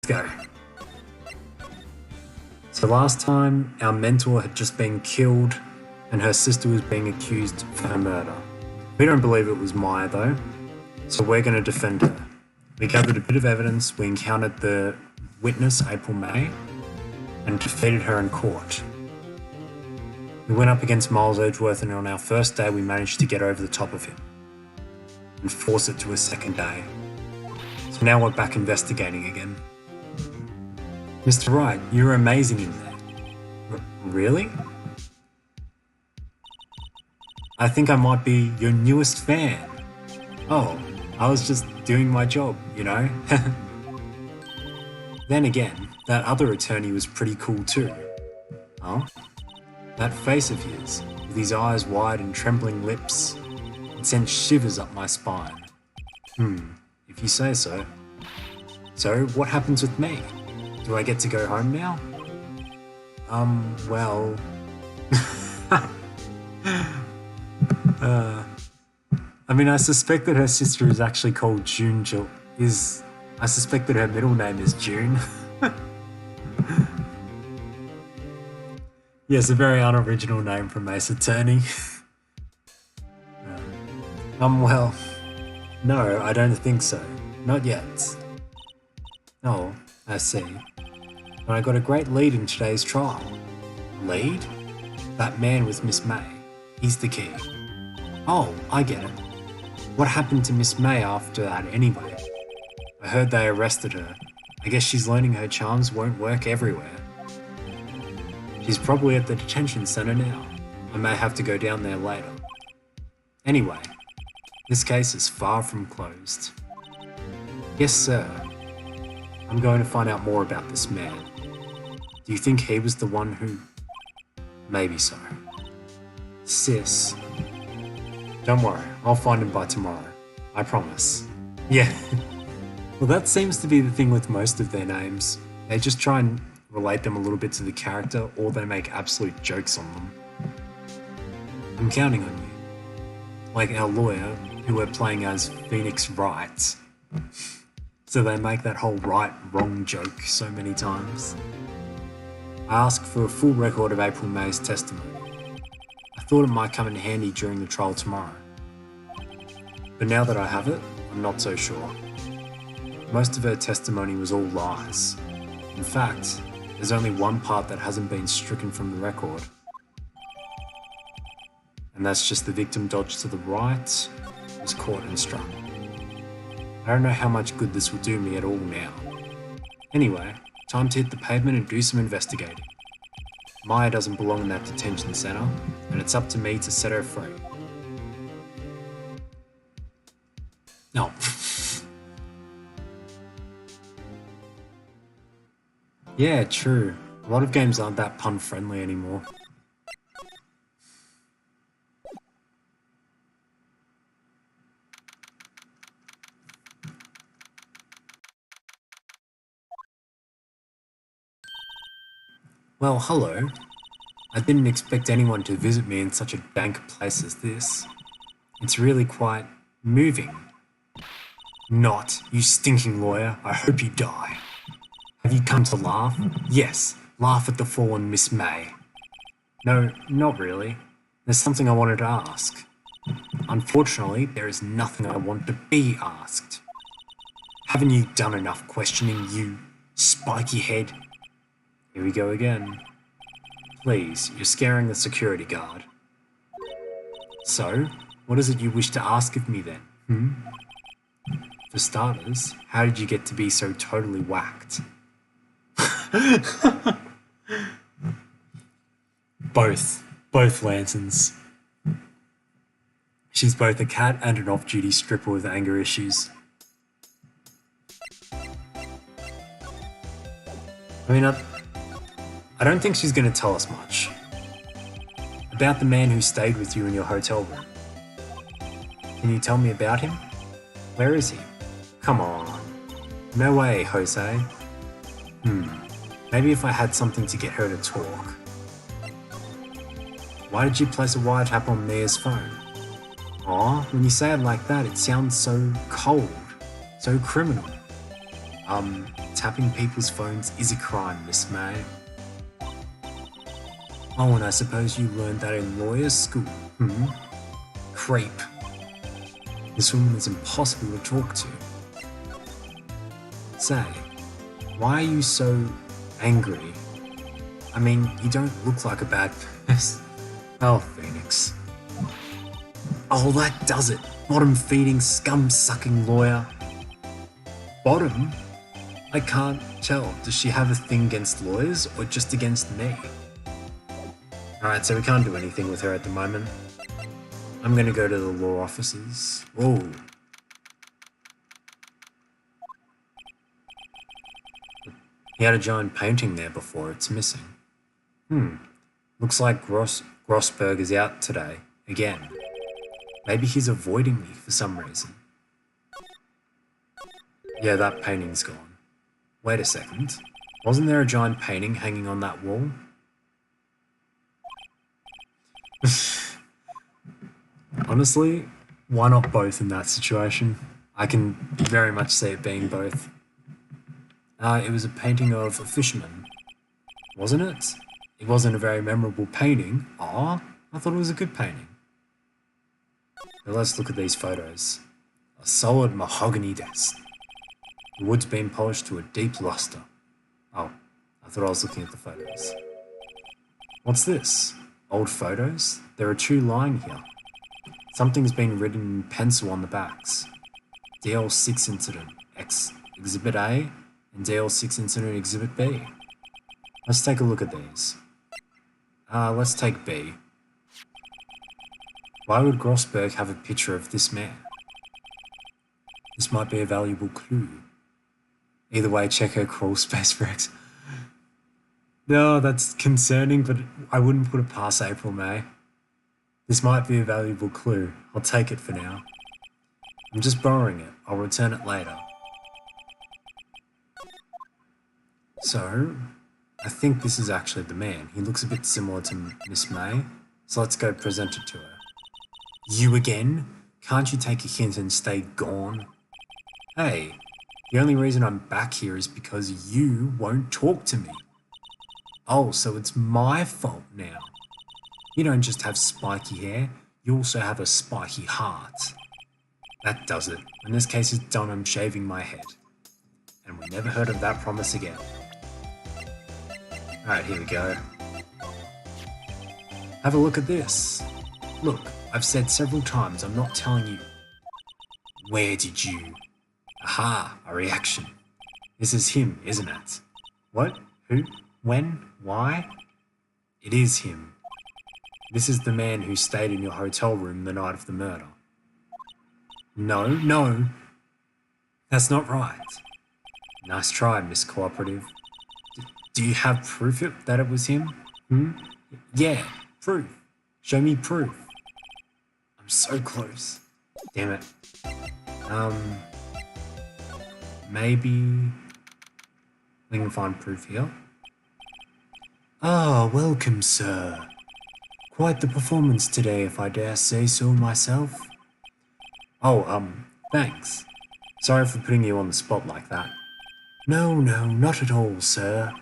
go. So last time, our mentor had just been killed and her sister was being accused for her murder. We don't believe it was Maya though, so we're going to defend her. We gathered a bit of evidence, we encountered the witness, April May, and defeated her in court. We went up against Miles Edgeworth, and on our first day we managed to get over the top of him and force it to a second day. So now we're back investigating again. Mr. Wright, you're amazing in there. Really? I think I might be your newest fan. Oh, I was just doing my job, you know? Then again, that other attorney was pretty cool too. Huh? That face of his, with his eyes wide and trembling lips, it sent shivers up my spine. If you say so. So, what happens with me? Do I get to go home now? Well... I mean, I suspect that her sister is actually called June I suspect that her middle name is June. Yes, a very unoriginal name from Ace Attorney. Well, no, I don't think so. Not yet. Oh, I see. But I got a great lead in today's trial. Lead? That man with Miss May. He's the key. Oh, I get it. What happened to Miss May after that anyway? I heard they arrested her. I guess she's learning her charms won't work everywhere. She's probably at the detention center now. I may have to go down there later. Anyway, this case is far from closed. Yes, sir. I'm going to find out more about this man. Do you think he was the one who... Maybe so. Sis. Don't worry, I'll find him by tomorrow. I promise. Yeah. Well, that seems to be the thing with most of their names. They just try and relate them a little bit to the character, or they make absolute jokes on them. I'm counting on you. Like our lawyer, who we're playing as Phoenix Wright. So they make that whole right-wrong joke so many times. I asked for a full record of April May's testimony. I thought it might come in handy during the trial tomorrow. But now that I have it, I'm not so sure. Most of her testimony was all lies. In fact, there's only one part that hasn't been stricken from the record. And that's just the victim dodged to the right, was caught and struck. I don't know how much good this will do me at all now. Anyway, time to hit the pavement and do some investigating. Maya doesn't belong in that detention center, and it's up to me to set her free. No. Yeah, true. A lot of games aren't that pun-friendly anymore. Well, hello. I didn't expect anyone to visit me in such a dank place as this. It's really quite moving. Not, you stinking lawyer. I hope you die. Have you come to laugh? Yes, laugh at the fallen Miss May. No, not really. There's something I wanted to ask. Unfortunately, there is nothing I want to be asked. Haven't you done enough questioning, you spiky head? Here we go again. Please, you're scaring the security guard. So, what is it you wish to ask of me then? For starters, how did you get to be so totally whacked? Both Lansons. She's both a cat and an off-duty stripper with anger issues. I mean, I don't think she's going to tell us much. About the man who stayed with you in your hotel room. Can you tell me about him? Where is he? Come on. No way, Jose. Maybe if I had something to get her to talk. Why did you place a wiretap on Mia's phone? Aw, when you say it like that, it sounds so cold, so criminal. tapping people's phones is a crime, Miss May. Oh, and I suppose you learned that in lawyer's school, Creep. This woman is impossible to talk to. Say, why are you so angry? I mean, you don't look like a bad person. Oh, Phoenix. Oh, that does it. Bottom-feeding, scum-sucking lawyer. Bottom? I can't tell. Does she have a thing against lawyers or just against me? Alright, so we can't do anything with her at the moment. I'm gonna go to the law offices. Oh. He had a giant painting there before, it's missing. Looks like Grossberg is out today, again. Maybe he's avoiding me for some reason. Yeah, that painting's gone. Wait a second. Wasn't there a giant painting hanging on that wall? Honestly, why not both in that situation? I can very much see it being both. It was a painting of a fisherman, wasn't it? It wasn't a very memorable painting. Aw, I thought it was a good painting. Now let's look at these photos. A solid mahogany desk. The wood's been polished to a deep luster. Oh, I thought I was looking at the photos. What's this? Old photos? There are two lying here. Something's been written in pencil on the backs. DL6 Incident Exhibit A and DL6 Incident Exhibit B. Let's take a look at these. Let's take B. Why would Grossberg have a picture of this man? This might be a valuable clue. Either way, check her crawl space for X. No, that's concerning, but I wouldn't put it past April May. This might be a valuable clue. I'll take it for now. I'm just borrowing it. I'll return it later. So, I think this is actually the man. He looks a bit similar to Miss May, so let's go present it to her. You again? Can't you take a hint and stay gone? Hey, the only reason I'm back here is because you won't talk to me. Oh, so it's my fault now. You don't just have spiky hair, you also have a spiky heart. That does it. When this case is done, I'm shaving my head. And we never heard of that promise again. Alright, here we go. Have a look at this. Look, I've said several times I'm not telling you. Where did you? Aha, a reaction. This is him, isn't it? What? Who? When? Why? It is him. This is the man who stayed in your hotel room the night of the murder. No. That's not right. Nice try, Miss Cooperative. Do you have proof that it was him? Yeah, proof. Show me proof. I'm so close. Damn it. Maybe we can find proof here. Ah, welcome, sir. Quite the performance today, if I dare say so myself. Oh, thanks. Sorry for putting you on the spot like that. No, not at all, sir.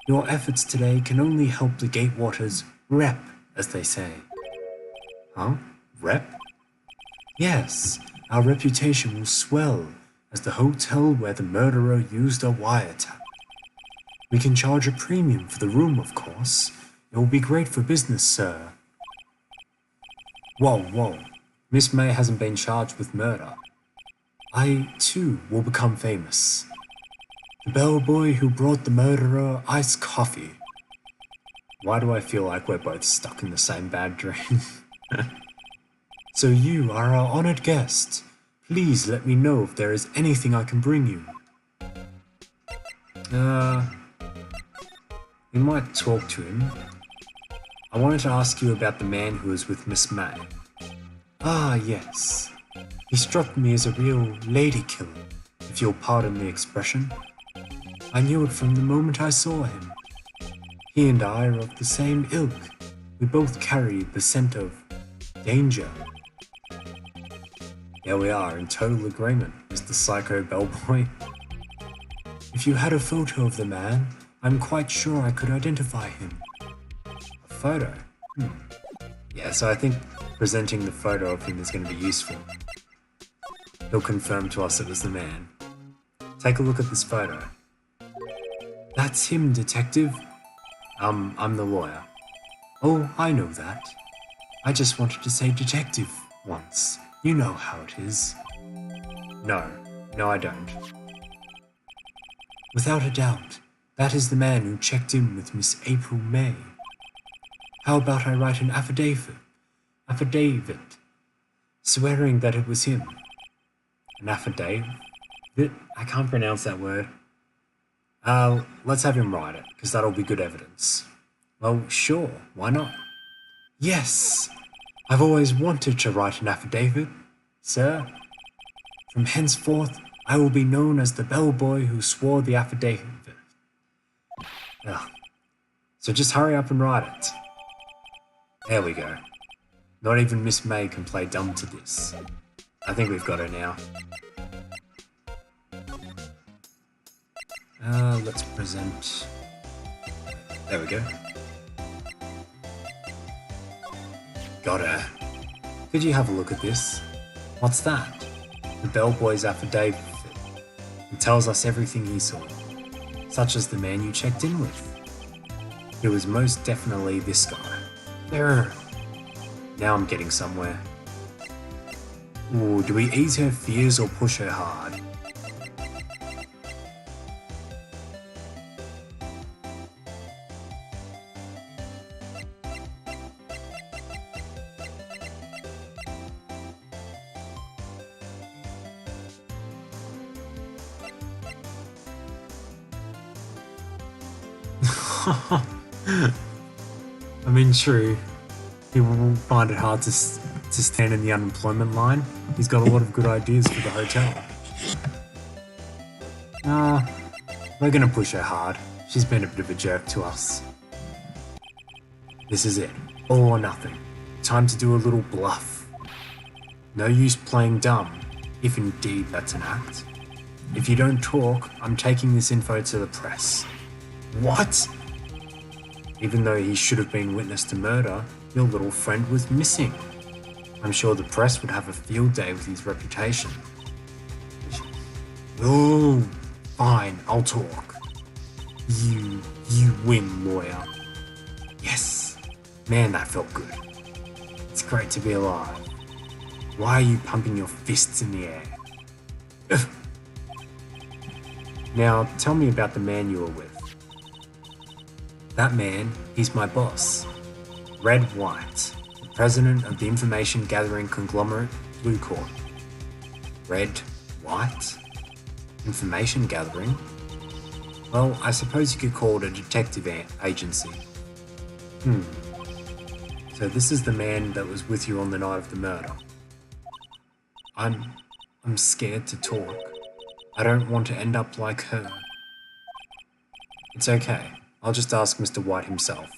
Your efforts today can only help the Gatewaters rep, as they say. Huh? Rep? Yes, our reputation will swell as the hotel where the murderer used a wiretap. We can charge a premium for the room, of course. It will be great for business, sir. Whoa. Miss May hasn't been charged with murder. I, too, will become famous. The bellboy who brought the murderer iced coffee. Why do I feel like we're both stuck in the same bad dream? So you are our honored guest. Please let me know if there is anything I can bring you. We might talk to him. I wanted to ask you about the man who was with Miss May. Ah, yes. He struck me as a real lady killer, if you'll pardon the expression. I knew it from the moment I saw him. He and I are of the same ilk. We both carry the scent of danger. There we are, in total agreement, Mr. Psycho Bellboy. If you had a photo of the man, I'm quite sure I could identify him. A photo? Yeah, so I think presenting the photo of him is going to be useful. He'll confirm to us it was the man. Take a look at this photo. That's him, detective. I'm the lawyer. Oh, I know that. I just wanted to say detective once. You know how it is. No, I don't. Without a doubt, that is the man who checked in with Miss April May. How about I write an affidavit, swearing that it was him. An affidavit? I can't pronounce that word. Let's have him write it, because that'll be good evidence. Well, sure, why not? Yes! I've always wanted to write an affidavit, sir. From henceforth, I will be known as the bellboy who swore the affidavit. Ugh. So just hurry up and write it. There we go. Not even Miss May can play dumb to this. I think we've got her now. Let's present... There we go. Got her. Could you have a look at this? What's that? The bellboy's affidavit. It tells us everything he saw, such as the man you checked in with. It was most definitely this guy. There. Now I'm getting somewhere. Ooh, do we ease her fears or push her hard? I mean, true. People will find it hard to stand in the unemployment line. He's got a lot of good ideas for the hotel. We're gonna push her hard. She's been a bit of a jerk to us. This is it. All or nothing. Time to do a little bluff. No use playing dumb, if indeed that's an act. If you don't talk, I'm taking this info to the press. What? Even though he should have been witness to murder, your little friend was missing. I'm sure the press would have a field day with his reputation. Oh, fine, I'll talk. You win, lawyer. Yes, man, that felt good. It's great to be alive. Why are you pumping your fists in the air? Ugh. Now, tell me about the man you were with. That man, he's my boss. Red Wright, the president of the information gathering conglomerate Blue Corp. Red Wright? Information gathering? Well, I suppose you could call it a detective agency. So this is the man that was with you on the night of the murder. I'm scared to talk. I don't want to end up like her. It's okay. I'll just ask Mr. White himself.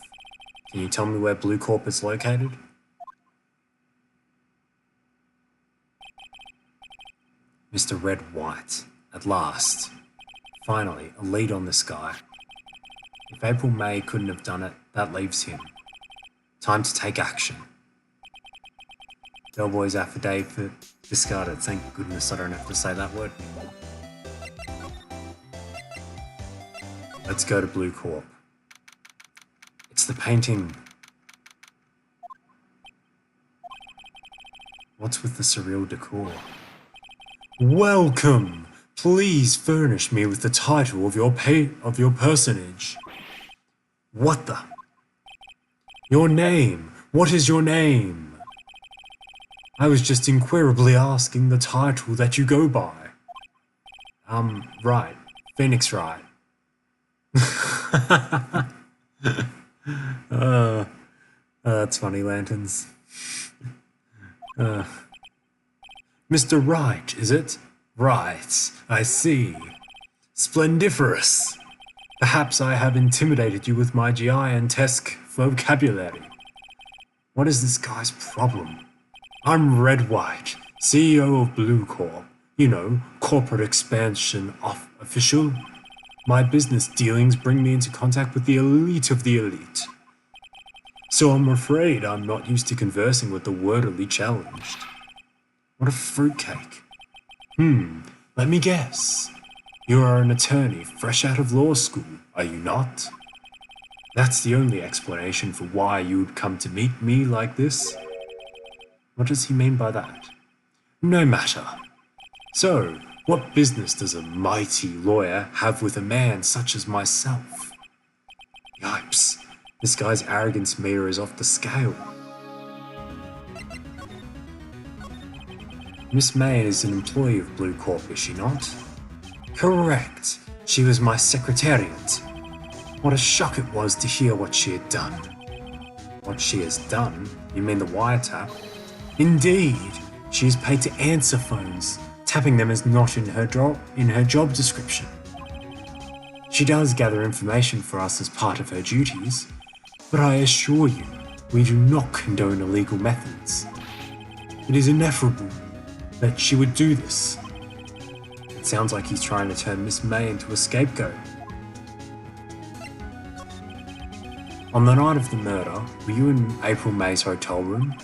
Can you tell me where Blue Corp is located? Mr. Red White. At last. Finally, a lead on this guy. If April May couldn't have done it, that leaves him. Time to take action. Bellboy's affidavit discarded. Thank goodness I don't have to say that word anymore. Let's go to Blue Corp. It's the painting. What's with the surreal decor? Welcome! Please furnish me with the title of your personage. What the? Your name. What is your name? I was just inquirably asking the title that you go by. Wright. Phoenix Wright. That's funny, Lanterns. Mr. Wright, is it? Right, I see. Splendiferous. Perhaps I have intimidated you with my giantesque vocabulary. What is this guy's problem? I'm Red White, CEO of Blue Corp. You know, corporate expansion official. My business dealings bring me into contact with the elite of the elite. So I'm afraid I'm not used to conversing with the wordily challenged. What a fruitcake. Let me guess. You are an attorney fresh out of law school, are you not? That's the only explanation for why you would come to meet me like this? What does he mean by that? No matter. So, what business does a mighty lawyer have with a man such as myself? Yipes, this guy's arrogance meter is off the scale. Miss May is an employee of Blue Corp, is she not? Correct. She was my secretariat. What a shock it was to hear what she had done. What she has done? You mean the wiretap? Indeed. She is paid to answer phones. Tapping them is not in her job description. She does gather information for us as part of her duties, but I assure you, we do not condone illegal methods. It is ineffable that she would do this. It sounds like he's trying to turn Miss May into a scapegoat. On the night of the murder, were you in April May's hotel room?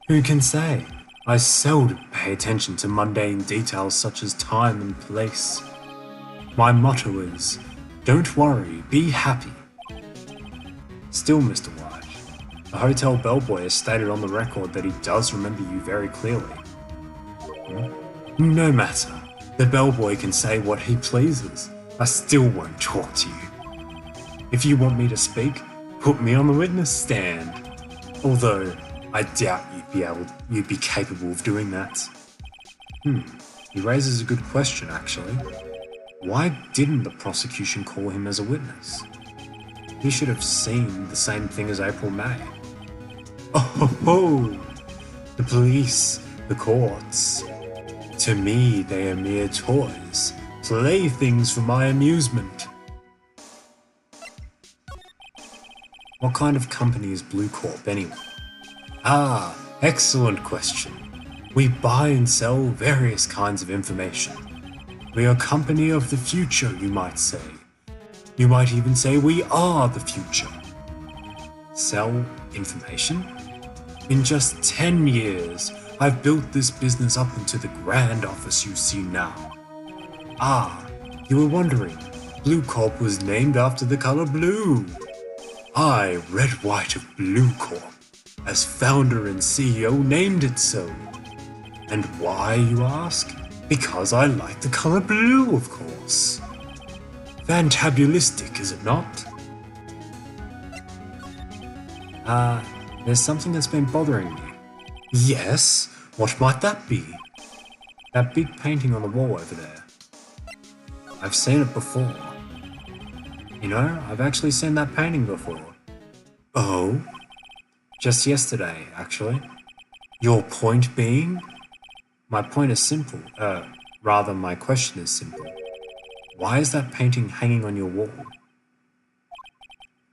Who can say? I seldom pay attention to mundane details such as time and place. My motto is, don't worry, be happy. Still, Mr. White, the hotel bellboy has stated on the record that he does remember you very clearly. No matter. The bellboy can say what he pleases. I still won't talk to you. If you want me to speak, put me on the witness stand. Although, I doubt you'd be capable of doing that. He raises a good question, actually. Why didn't the prosecution call him as a witness? He should have seen the same thing as April May. Oh, the police, the courts. To me, they are mere toys, playthings for my amusement. What kind of company is Blue Corp anyway? Ah, excellent question. We buy and sell various kinds of information. We are a company of the future, you might say. You might even say we are the future. Sell information? In just 10 years, I've built this business up into the grand office you see now. Ah, you were wondering, Blue Corp was named after the color blue. I, Red White of Blue Corp, as founder and CEO, named it so. And why, you ask? Because I like the color blue, of course. Fantabulistic, is it not? There's something that's been bothering me. Yes? What might that be? That big painting on the wall over there. I've seen it before. You know, I've actually seen that painting before. Oh? Just yesterday, actually. Your point being? My point is simple. Rather, my question is simple. Why is that painting hanging on your wall?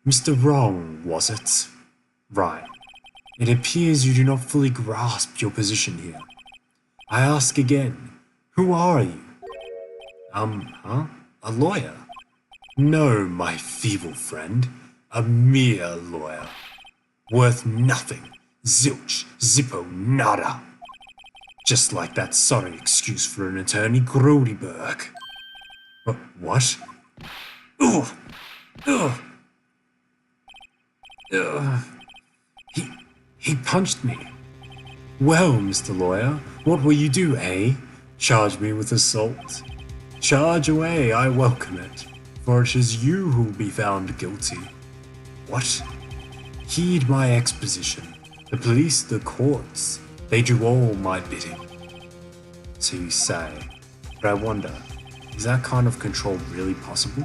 Mr. Wrong, was it? Right. It appears you do not fully grasp your position here. I ask again, who are you? A lawyer? No, my feeble friend. A mere lawyer. Worth nothing. Zilch, zippo, nada. Just like that sorry excuse for an attorney, Grodyberg. What? Ugh! Ugh! Ugh! He punched me. Well, Mr. Lawyer, what will you do, eh? Charge me with assault? Charge away, I welcome it, for it is you who will be found guilty. What? Heed my exposition. The police, the courts, they do all my bidding. So you say, but I wonder, is that kind of control really possible?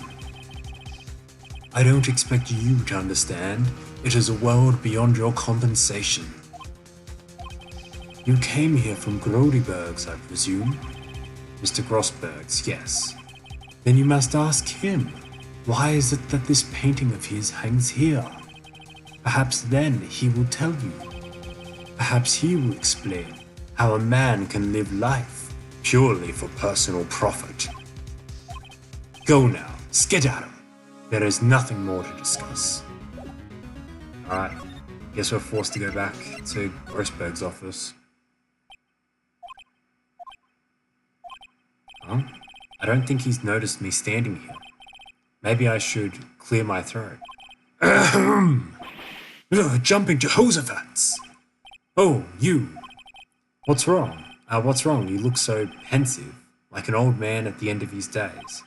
I don't expect you to understand. It is a world beyond your compensation. You came here from Grodyberg's, I presume? Mr. Grossberg's, yes. Then you must ask him, why is it that this painting of his hangs here? Perhaps then he will tell you. Perhaps he will explain how a man can live life purely for personal profit. Go now, Skedaddle! There is nothing more to discuss. Alright, guess we're forced to go back to Grossberg's office. Huh? I don't think he's noticed me standing here. Maybe I should clear my throat. Jumping Jehoshaphat's! Oh, you! What's wrong? What's wrong? You look so pensive, like an old man at the end of his days.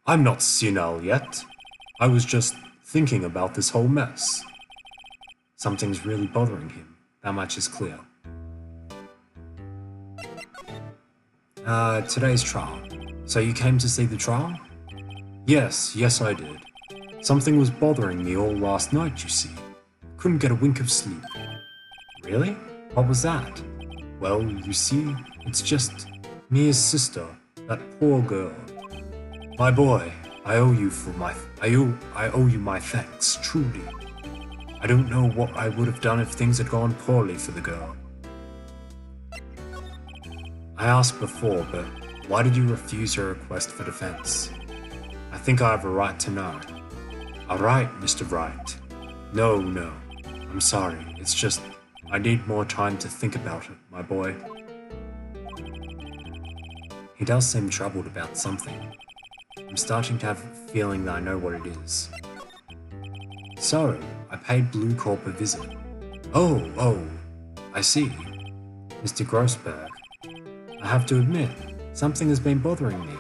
I'm not senile yet. I was just thinking about this whole mess. Something's really bothering him. That much is clear. Today's trial. So you came to see the trial? Yes, I did. Something was bothering me all last night, you see. Couldn't get a wink of sleep. Really? What was that? Well, you see, it's just Mia's sister, that poor girl. My boy, I owe you my thanks, truly. I don't know what I would have done if things had gone poorly for the girl. I asked before, but why did you refuse her request for defense? I think I have a right to know. A right, Mr. Wright. No, I'm sorry, it's just I need more time to think about it, my boy. He does seem troubled about something. I'm starting to have a feeling that I know what it is. So, I paid Blue Corp a visit. Oh, I see. Mr. Grossberg, I have to admit, something has been bothering me.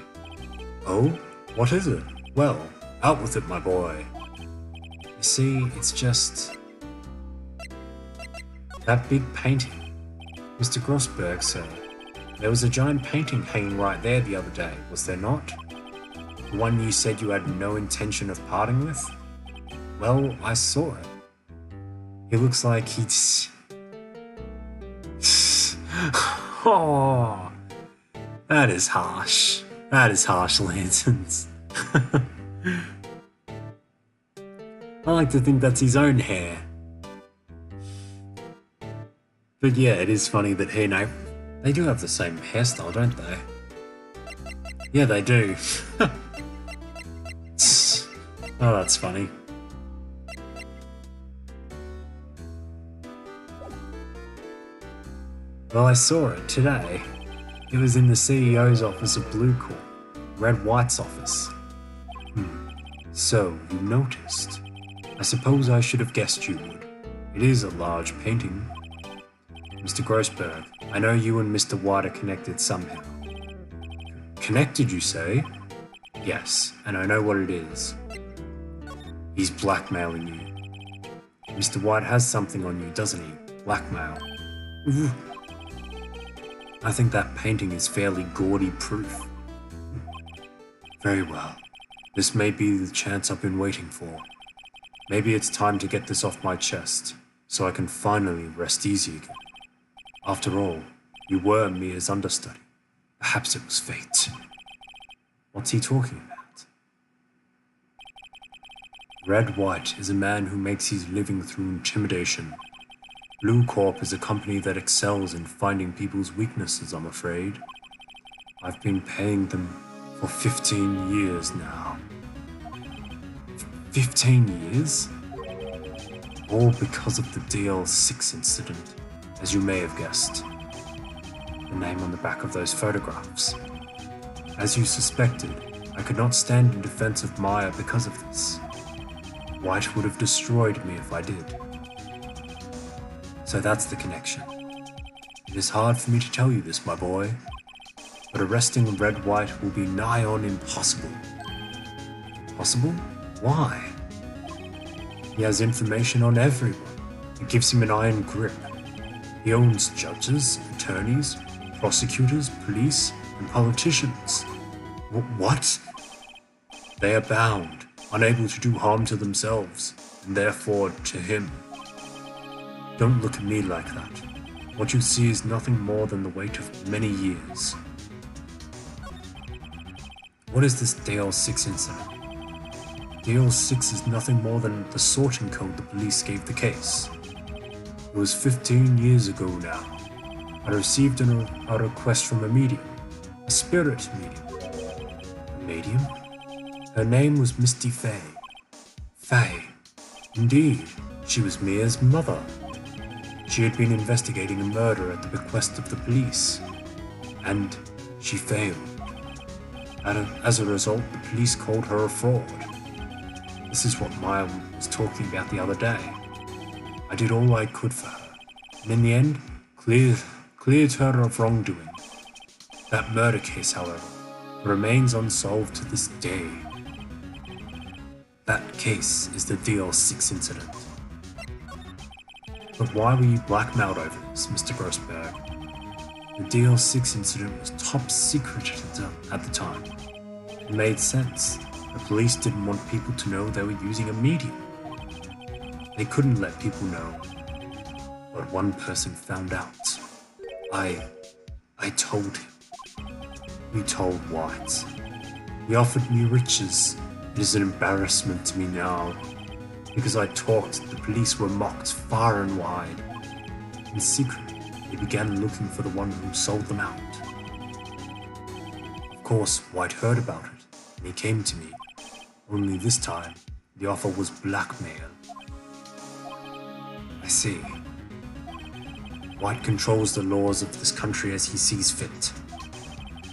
Oh, what is it? Well, out with it, my boy. You see, it's just that big painting. Mr. Grossberg, sir, there was a giant painting hanging right there the other day, was there not? The one you said you had no intention of parting with? Well, I saw it. He looks like he's... Oh, that is harsh. That is harsh, Lanterns. I like to think that's his own hair. But yeah, it is funny that he and I, they do have the same hairstyle, don't they? Yeah, they do. Oh, that's funny. Well, I saw it today. It was in the CEO's office of Blue Corp, Red White's office. So, you noticed. I suppose I should have guessed you would. It is a large painting. Mr. Grossberg, I know you and Mr. White are connected somehow. Connected, you say? Yes, and I know what it is. He's blackmailing you. Mr. White has something on you, doesn't he? Blackmail. Ooh. I think that painting is fairly gaudy proof. Very well. This may be the chance I've been waiting for. Maybe it's time to get this off my chest, so I can finally rest easy again. After all, you were Mia's understudy. Perhaps it was fate. What's he talking about? Red White is a man who makes his living through intimidation. Blue Corp is a company that excels in finding people's weaknesses, I'm afraid. I've been paying them for 15 years now. 15 years? All because of the DL6 incident, as you may have guessed. The name on the back of those photographs. As you suspected, I could not stand in defense of Maya because of this. White would have destroyed me if I did. So that's the connection. It is hard for me to tell you this, my boy, but arresting Red White will be nigh on impossible. Possible? Why? He has information on everyone. It gives him an iron grip. He owns judges, attorneys, prosecutors, police, and politicians. What? They are bound, unable to do harm to themselves, and therefore to him. Don't look at me like that. What you see is nothing more than the weight of many years. What is this DL6 incident? DL6 is nothing more than the sorting code the police gave the case. It was 15 years ago now. I received a request from a medium. A spirit medium. A medium? Her name was Misty Fay. Fay. Indeed, she was Mia's mother. She had been investigating a murder at the bequest of the police, and she failed. As a result, the police called her a fraud. This is what Maya was talking about the other day. I did all I could for her, and in the end, cleared her of wrongdoing. That murder case, however, remains unsolved to this day. That case is the DL6 incident. But why were you blackmailed over this, Mr. Grossberg? The DL6 incident was top secret at the time. It made sense. The police didn't want people to know they were using a medium. They couldn't let people know. But one person found out. I told him. We told Wright. He offered me riches. It is an embarrassment to me now. Because I talked, the police were mocked far and wide. In secret, they began looking for the one who sold them out. Of course, White heard about it, and he came to me. Only this time, the offer was blackmail. I see. White controls the laws of this country as he sees fit.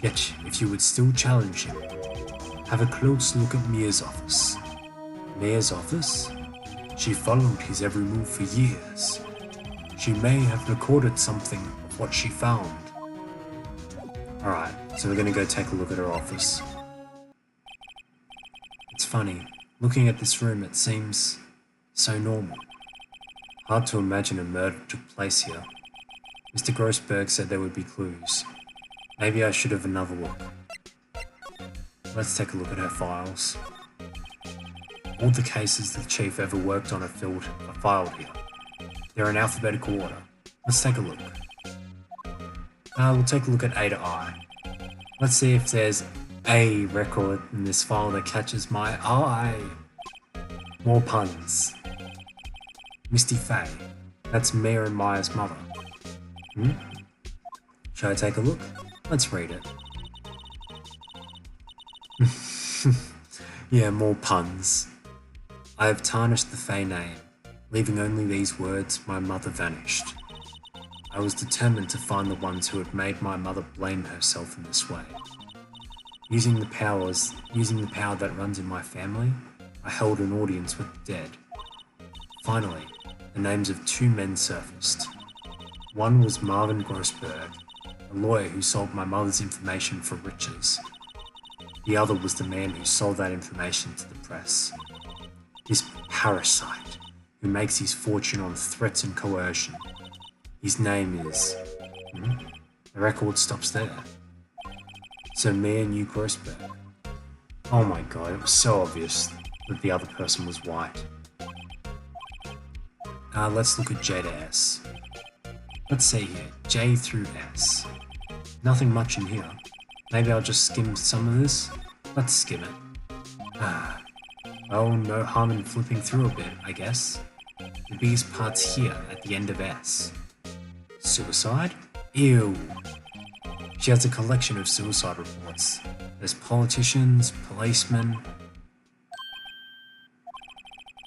Yet, if you would still challenge him, have a close look at Mia's office. Mia's office? She followed his every move for years. She may have recorded something of what she found. Alright, so we're gonna go take a look at her office. It's funny, looking at this room it seems so normal. Hard to imagine a murder took place here. Mr. Grossberg said there would be clues. Maybe I should have another look. Let's take a look at her files. All the cases the chief ever worked on are filed here. They're in alphabetical order. Let's take a look. We'll take a look at A to I. Let's see if there's a record in this file that catches my eye. More puns. Misty Fay. That's Mia and Maya's mother. Should I take a look? Let's read it. Yeah, more puns. I have tarnished the Fay name, leaving only these words, my mother vanished. I was determined to find the ones who had made my mother blame herself in this way. Using the power that runs in my family, I held an audience with the dead. Finally, the names of two men surfaced. One was Marvin Grossberg, a lawyer who sold my mother's information for riches. The other was the man who sold that information to the press. This parasite, who makes his fortune on threats and coercion. His name is... The record stops there. So Mia knew Grossberg. Oh my god, it was so obvious that the other person was White. Let's look at J to S. Let's see here, J through S. Nothing much in here. Maybe I'll just skim some of this. Let's skim it. Well, no harm in flipping through a bit, I guess. The biggest part's here, at the end of S. Suicide? Ew. She has a collection of suicide reports. There's politicians, policemen.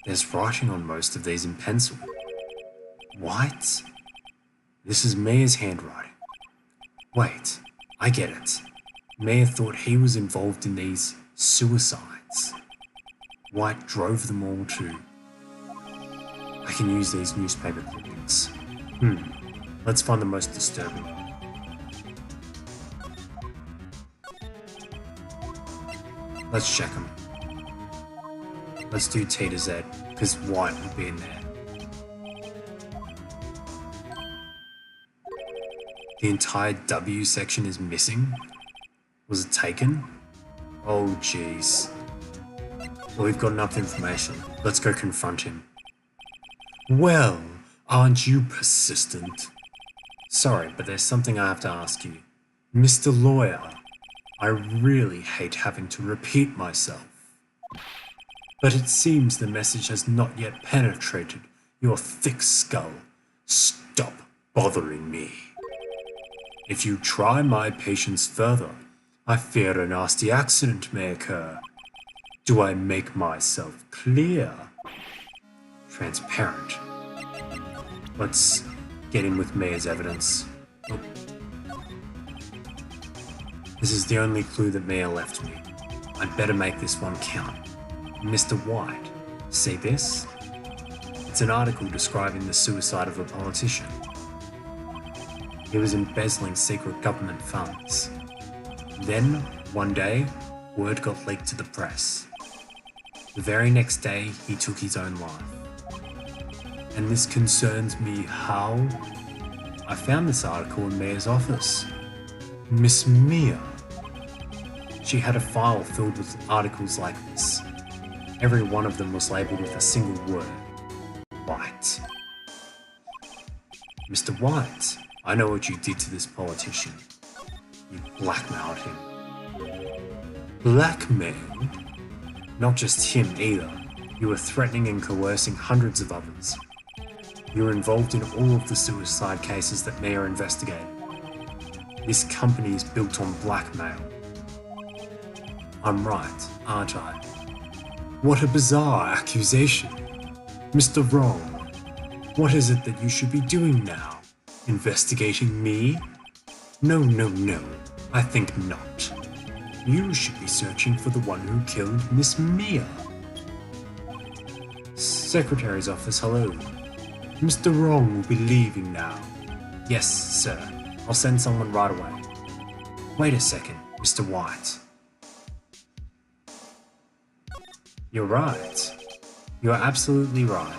There's writing on most of these in pencil. What? This is Mia's handwriting. Wait, I get it. Mia thought he was involved in these suicides. White drove them all to... I can use these newspaper clippings. Let's find the most disturbing one. Let's check them. Let's do T to Z, because White will be in there. The entire W section is missing? Was it taken? Oh jeez. Well, we've got enough information. Let's go confront him. Well, aren't you persistent? Sorry, but there's something I have to ask you. Mr. Lawyer, I really hate having to repeat myself. But it seems the message has not yet penetrated your thick skull. Stop bothering me. If you try my patience further, I fear a nasty accident may occur. Do I make myself clear? Transparent. Let's get in with me as evidence. Oh. This is the only clue that Mia left me. I'd better make this one count. Mr. White, see this? It's an article describing the suicide of a politician. He was embezzling secret government funds. Then, one day, word got leaked to the press. The very next day, he took his own life. And this concerns me how? I found this article in Mia's office. Miss Mia. She had a file filled with articles like this. Every one of them was labelled with a single word. White. Mr. White, I know what you did to this politician. You blackmailed him. Blackmail? Not just him either. You were threatening and coercing hundreds of others. You were involved in all of the suicide cases that Mia investigated. This company is built on blackmail. I'm right, aren't I? What a bizarre accusation. Mr. Wrong, what is it that you should be doing now? Investigating me? No, I think not. You should be searching for the one who killed Miss Mia. Secretary's office, hello. Mr. Wrong will be leaving now. Yes, sir. I'll send someone right away. Wait a second, Mr. White. You're right. You're absolutely right.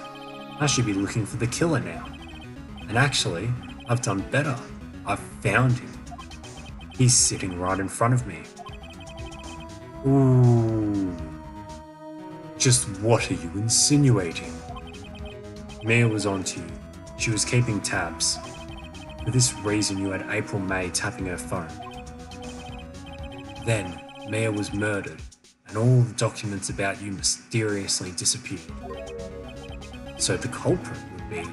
I should be looking for the killer now. And actually, I've done better. I've found him. He's sitting right in front of me. Ooh. Just what are you insinuating? Mia was onto you. She was keeping tabs. For this reason, you had April May tapping her phone. Then, Mia was murdered, and all the documents about you mysteriously disappeared. So the culprit would be...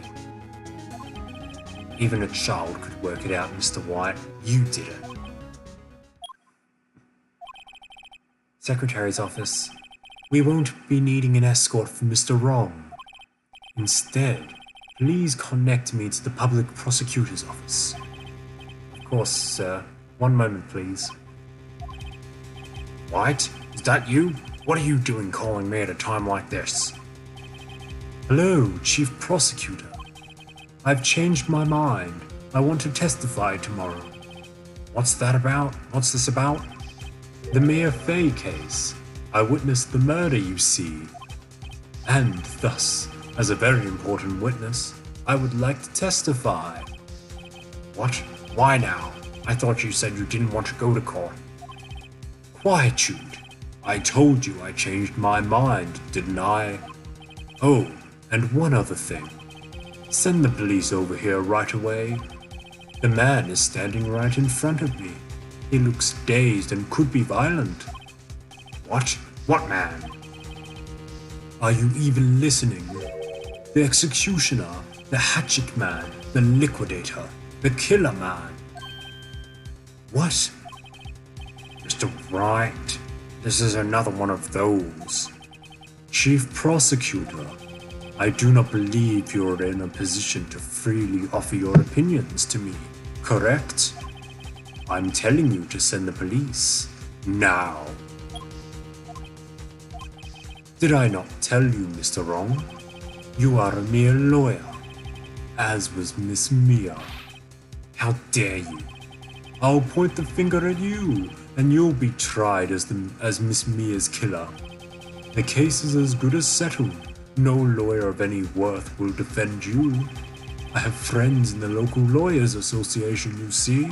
Even a child could work it out, Mr. White. You did it. Secretary's office. We won't be needing an escort for Mr. Wrong. Instead, please connect me to the public prosecutor's office. Of course, sir. One moment, please. White, is that you? What are you doing calling me at a time like this? Hello, Chief Prosecutor. I've changed my mind. I want to testify tomorrow. What's that about? What's this about? The Mia Fey case. I witnessed the murder, you see. And thus, as a very important witness, I would like to testify. What? Why now? I thought you said you didn't want to go to court. Quietude. I told you I changed my mind, didn't I? Oh, and one other thing. Send the police over here right away. The man is standing right in front of me. He looks dazed and could be violent. What? What man? Are you even listening? The executioner, the hatchet man, the liquidator, the killer man. What? Mr. Wright, this is another one of those. Chief Prosecutor, I do not believe you're in a position to freely offer your opinions to me, correct? I'm telling you to send the police, now. Did I not tell you, Mr. Wrong? You are a mere lawyer, as was Miss Mia. How dare you? I'll point the finger at you, and you'll be tried as Miss Mia's killer. The case is as good as settled. No lawyer of any worth will defend you. I have friends in the local lawyers association, you see.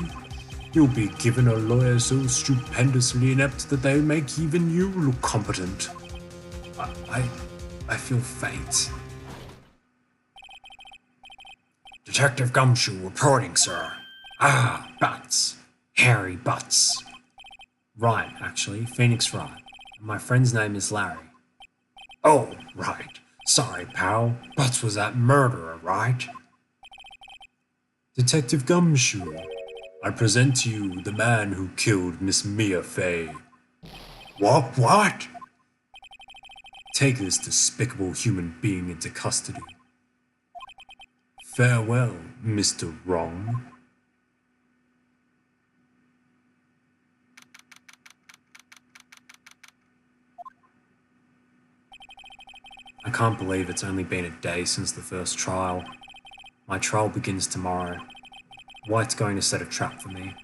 You'll be given a lawyer so stupendously inept that they'll make even you look competent. I feel faint. Detective Gumshoe reporting, sir. Ah, Butts. Harry Butts. Right, actually, Phoenix Wright. My friend's name is Larry. Oh, right. Sorry, pal. Butts was that murderer, right? Detective Gumshoe, I present to you the man who killed Miss Mia Fey. What? Take this despicable human being into custody. Farewell, Mr. Wrong. I can't believe it's only been a day since the first trial. My trial begins tomorrow. White's going to set a trap for me,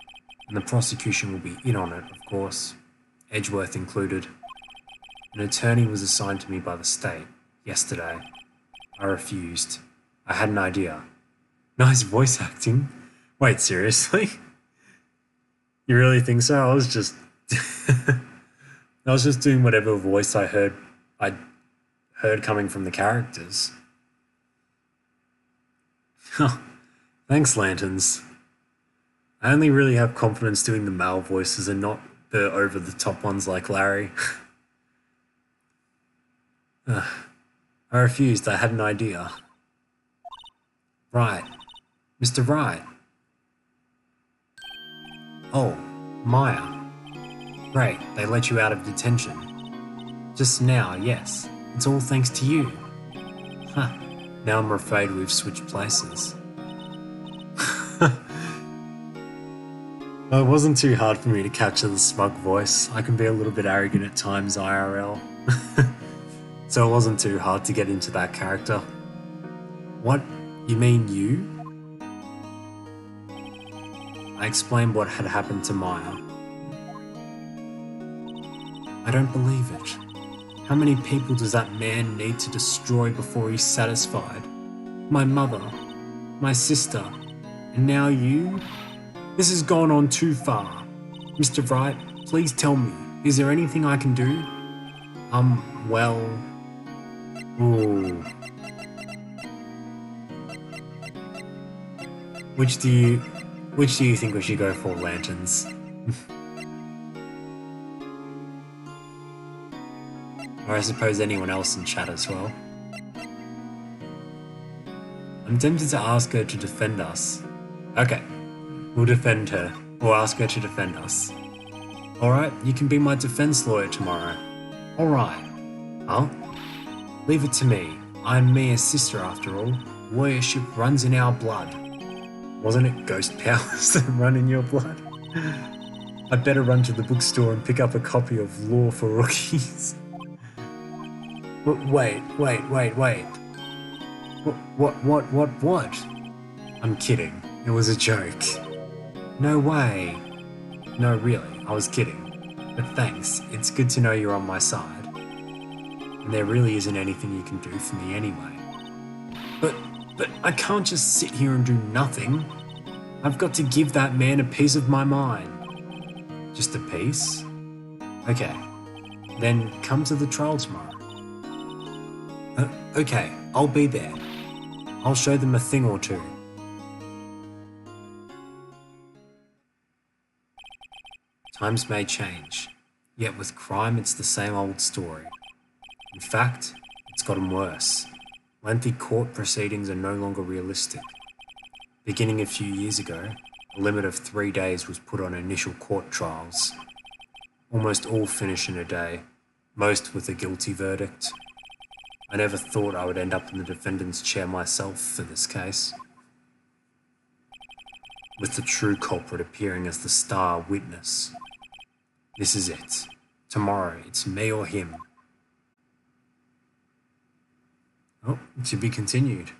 and the prosecution will be in on it, of course, Edgeworth included. An attorney was assigned to me by the state, yesterday. I refused. I had an idea. Nice voice acting. Wait, seriously? You really think so? I was just doing whatever voice I heard coming from the characters. Thanks, Lanterns. I only really have confidence doing the male voices and not the over-the-top ones like Larry. I refused. I had an idea. Right. Mr. Wright. Oh, Maya. Great, they let you out of detention. Just now, yes. It's all thanks to you. Huh. Now I'm afraid we've switched places. Well, it wasn't too hard for me to capture the smug voice. I can be a little bit arrogant at times IRL. So it wasn't too hard to get into that character. What? You mean you? I explained what had happened to Maya. I don't believe it. How many people does that man need to destroy before he's satisfied? My mother, my sister, and now you? This has gone on too far. Mr. Wright, please tell me, is there anything I can do? Well... Ooh. Which do you think we should go for, Lanterns? Or I suppose anyone else in chat as well. I'm tempted to ask her to defend us. Okay, we'll defend her. We'll ask her to defend us. Alright, you can be my defense lawyer tomorrow. Alright. Huh? Leave it to me. I'm Mia's sister after all. Warriorship runs in our blood. Wasn't it ghost powers that run in your blood? I'd better run to the bookstore and pick up a copy of Law for Rookies. Wait. What? I'm kidding. It was a joke. No way. No, really, I was kidding. But thanks, it's good to know you're on my side. And there really isn't anything you can do for me anyway. But I can't just sit here and do nothing. I've got to give that man a piece of my mind. Just a piece? Okay. Then come to the trial tomorrow. Okay, I'll be there. I'll show them a thing or two. Times may change, yet with crime it's the same old story. In fact, it's gotten worse. Lengthy court proceedings are no longer realistic. Beginning a few years ago, a limit of 3 days was put on initial court trials. Almost all finish in a day, most with a guilty verdict. I never thought I would end up in the defendant's chair myself for this case, with the true culprit appearing as the star witness. This is it. Tomorrow, it's me or him. Oh, to be continued.